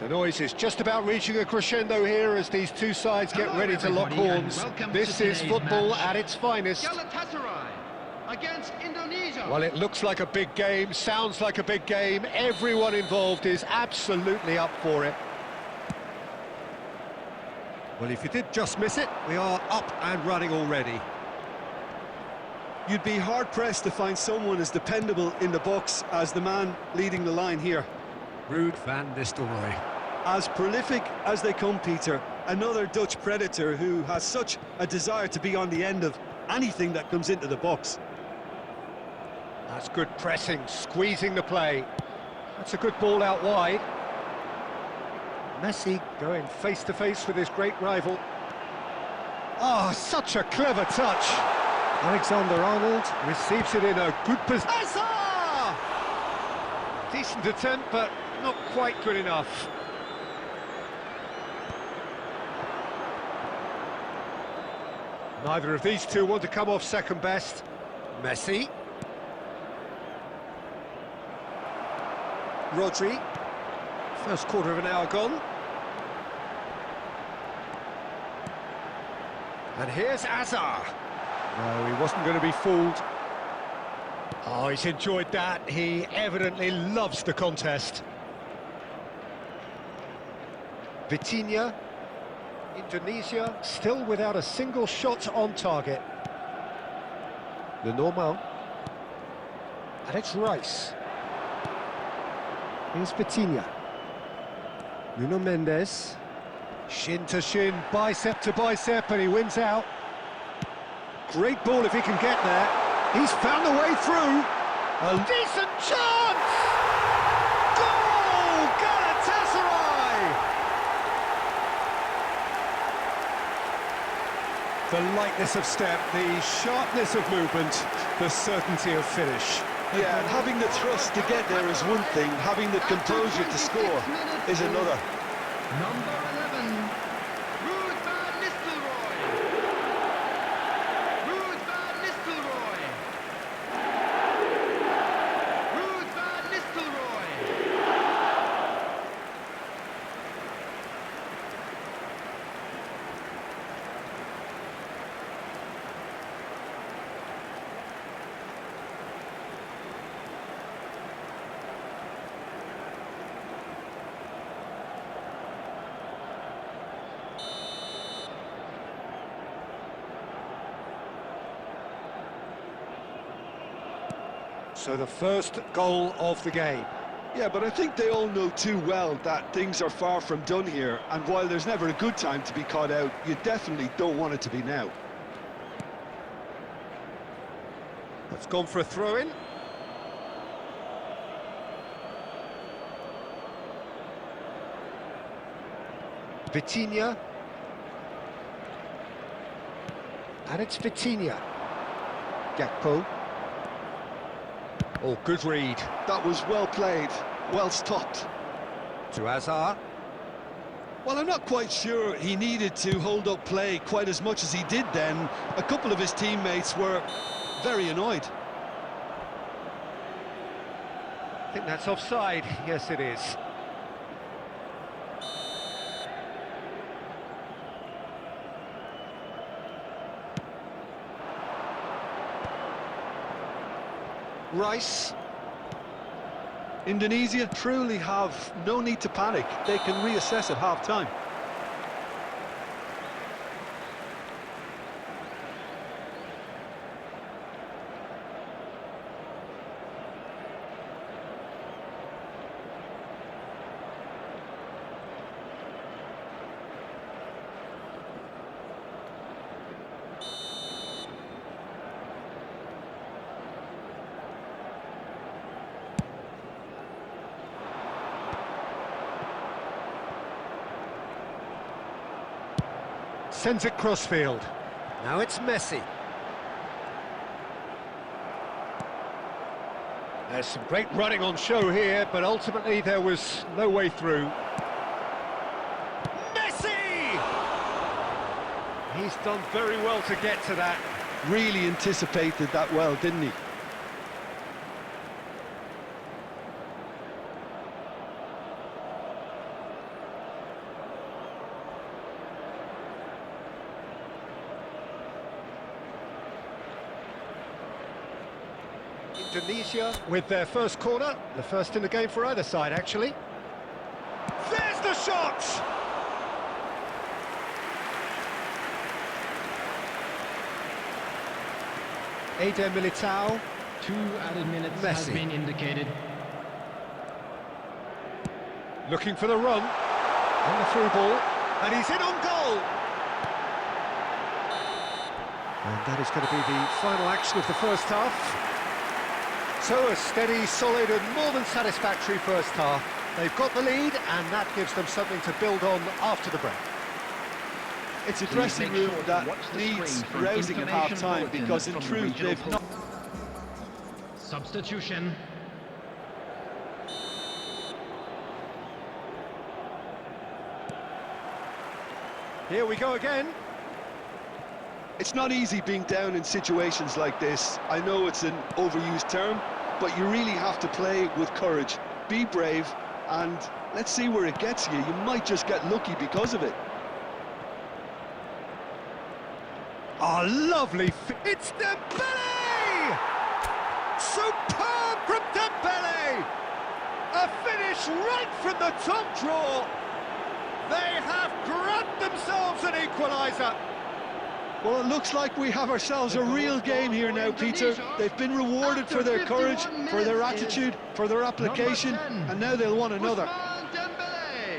The noise is just about reaching a crescendo here as these two sides get ready to lock horns. This is football at its finest. Galatasaray against Indonesia. Well, it looks like a big game, sounds like a big game. Everyone involved is absolutely up for it. Well, if you did just miss it, we are up and running already. You'd be hard-pressed to find someone as dependable in the box as the man leading the line here. Ruud van Nistelrooy. As prolific as they come, Peter, another Dutch predator who has such a desire to be on the end of anything that comes into the box. That's good pressing, squeezing the play. That's a good ball out wide. Messi going face-to-face with his great rival. Oh, such a clever touch. Alexander-Arnold receives it in a good position. Decent attempt, but not quite good enough. Neither of these two want to come off second best. Messi. Rodri. First quarter of an hour gone. And here's Azar. No, he wasn't going to be fooled. Oh, he's enjoyed that. He evidently loves the contest. Vitinha. Indonesia still without a single shot on target. The normal. And it's Rice. Here's Vitinha. Nuno Mendes. Shin to shin, bicep to bicep, and he wins out. Great ball if he can get there. He's found a way through. A decent chance! Goal! Galatasaray! The lightness of step, the sharpness of movement, the certainty of finish. Yeah, and having the thrust to get there is one thing, having the composure to score is another. Number 11, Ruud van Nistelrooy. Ruud van Nistelrooy. Ruud van Nistelrooy. So the first goal of the game. Yeah, but I think they all know too well that things are far from done here, and while there's never a good time to be caught out, you definitely don't want it to be now. That's gone for a throw-in. Vitinha. And it's Vitinha. Gakpo. Oh, good read. That was well played, well stopped. To Azar. Well, I'm not quite sure he needed to hold up play quite as much as he did then. A couple of his teammates were very annoyed. I think that's offside. Yes, it is. Rice. Indonesia truly have no need to panic. They can reassess at half-time. Sends it crossfield. Now it's Messi. There's some great running on show here, but ultimately there was no way through. Messi! He's done very well to get to that. Really anticipated that well, didn't he? Indonesia with their first corner, the first in the game for either side, actually. There's the shot! Eder Militao. 2 added minutes has Messi. been indicated. Looking for the run. On the through ball. And he's in on goal! And that is going to be the final action of the first half. So a steady, solid and more than satisfactory first half. They've got the lead and that gives them something to build on after the break. It's a dressing room that needs rousing at half-time because in truth they've not... Substitution. Here we go again. It's not easy being down in situations like this. I know it's an overused term, but you really have to play with courage. Be brave, and let's see where it gets you. You might just get lucky because of it. Oh, lovely! It's Dembele! Superb from Dembele! A finish right from the top drawer. They have grabbed themselves an equaliser. Well, it looks like we have ourselves a real game here now, Peter. They've been rewarded for their courage, for their attitude, for their application, and now they'll want another.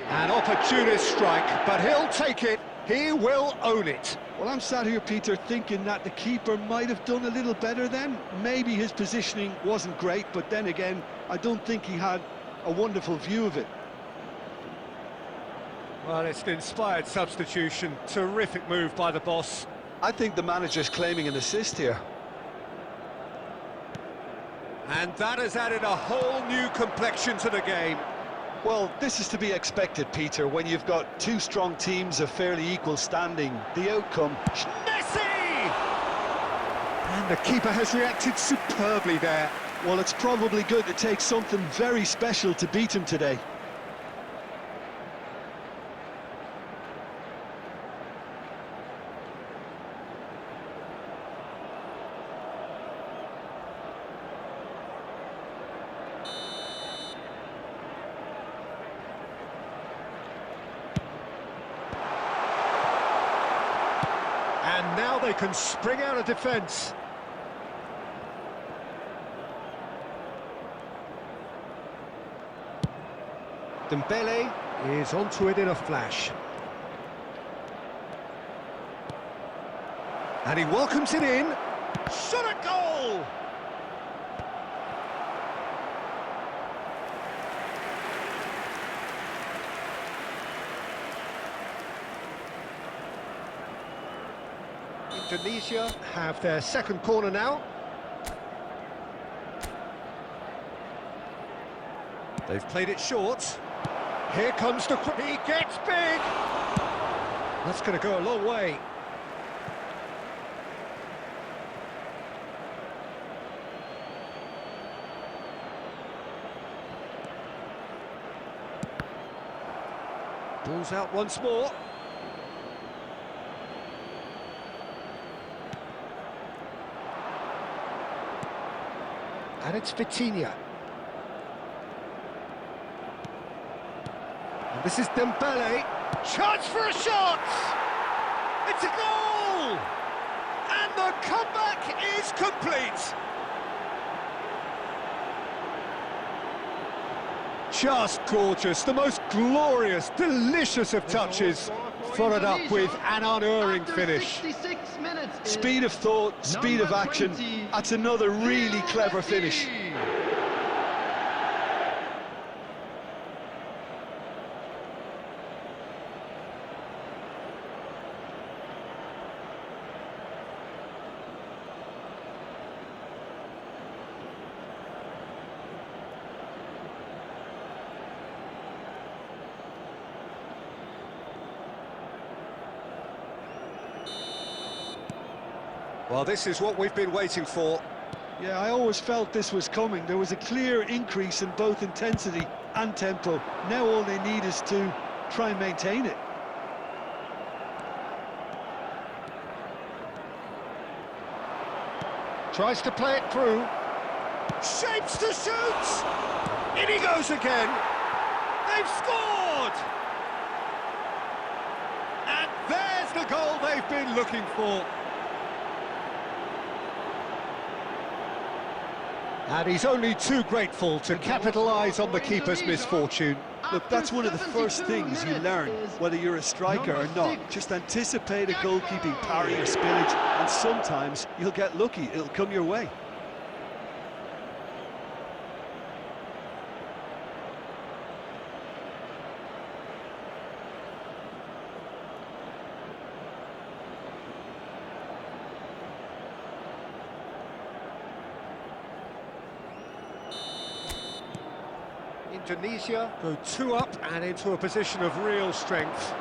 An opportunist strike, but he'll take it. He will own it. Well, I'm sat here, Peter, thinking that the keeper might have done a little better then. Maybe his positioning wasn't great, but then again, I don't think he had a wonderful view of it. Well, it's an inspired substitution. Terrific move by the boss. I think the manager's claiming an assist here. And that has added a whole new complexion to the game. Well, this is to be expected, Peter, when you've got two strong teams of fairly equal standing. The outcome... Messi! And the keeper has reacted superbly there. Well, it's probably good to take something very special to beat him today. And now they can spring out of defence. Dembele is onto it in a flash. And he welcomes it in. Shot a goal! Indonesia have their second corner now. They've played it short. Here comes the... He gets big! That's going to go a long way. Ball's out once more. And it's Vitinha. And this is Dembele. Chance for a shot! It's a goal! And the comeback is complete! Just gorgeous, the most glorious, delicious of touches, followed up with an unerring finish. Speed of thought, speed of action, that's another really clever finish. Well, this is what we've been waiting for. Yeah, I always felt this was coming. There was a clear increase in both intensity and tempo. Now all they need is to try and maintain it. Tries to play it through. Shapes to shoot! In he goes again! They've scored! And there's the goal they've been looking for. And he's only too grateful to capitalise on the keeper's misfortune. Look, that's one of the first things you learn, whether you're a striker or not. Just anticipate a goalkeeping parry or spillage, and sometimes you'll get lucky, it'll come your way. Indonesia go 2 up and into a position of real strength.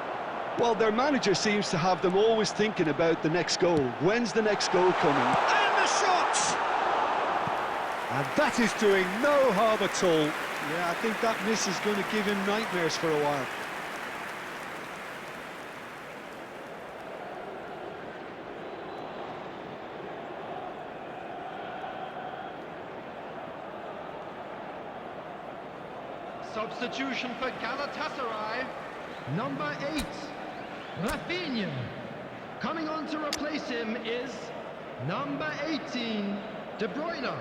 Well, their manager seems to have them always thinking about the next goal. When's the next goal coming? And the shot! And that is doing no harm at all. Yeah, I think that miss is going to give him nightmares for a while. Substitution for Galatasaray. Number 8, Rafinha. Coming on to replace him is number 18, De Bruyne.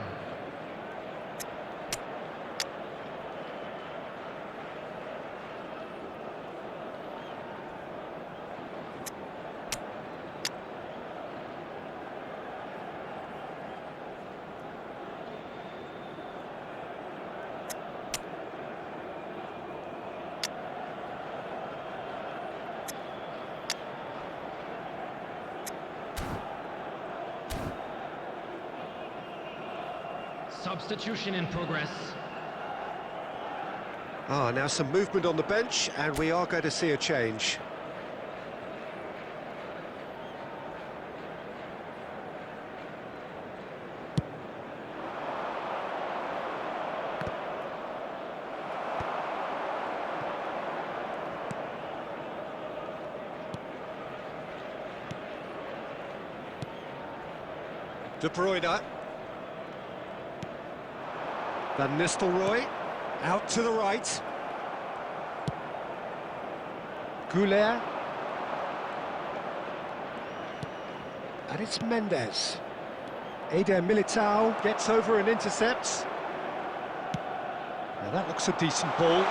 Substitution in progress. Now some movement on the bench, and we are going to see a change. De Bruyne. Van Nistelrooy, out to the right. Goulet. And it's Mendes. Eder Militao gets over and intercepts. Now that looks a decent ball.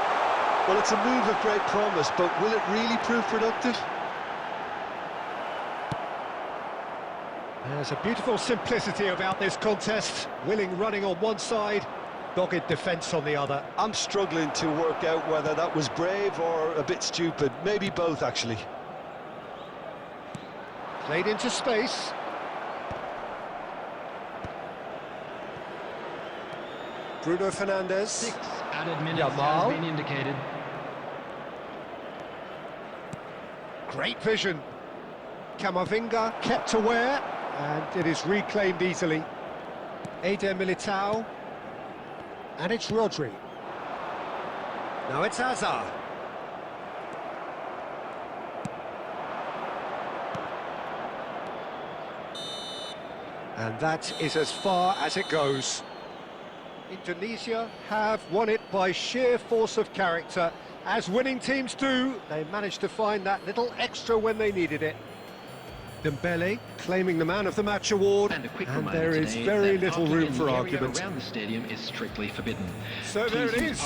Well, it's a move of great promise, but will it really prove productive? There's a beautiful simplicity about this contest. Willing running on one side, dogged defence on the other. I'm struggling to work out whether that was brave or a bit stupid. Maybe both, actually. Played into space. Bruno Fernandes. 6 added minutes Yamal. has been indicated. Great vision. Camavinga kept aware, and it is reclaimed easily. Eder Militao. And it's Rodri. Now it's Hazard. And that is as far as it goes. Indonesia have won it by sheer force of character. As winning teams do, they managed to find that little extra when they needed it. Dembele claiming the Man of the Match award, And a quick and reminder there is today very that little parking room in for the area argument. around the stadium is strictly forbidden. So there it Please use is.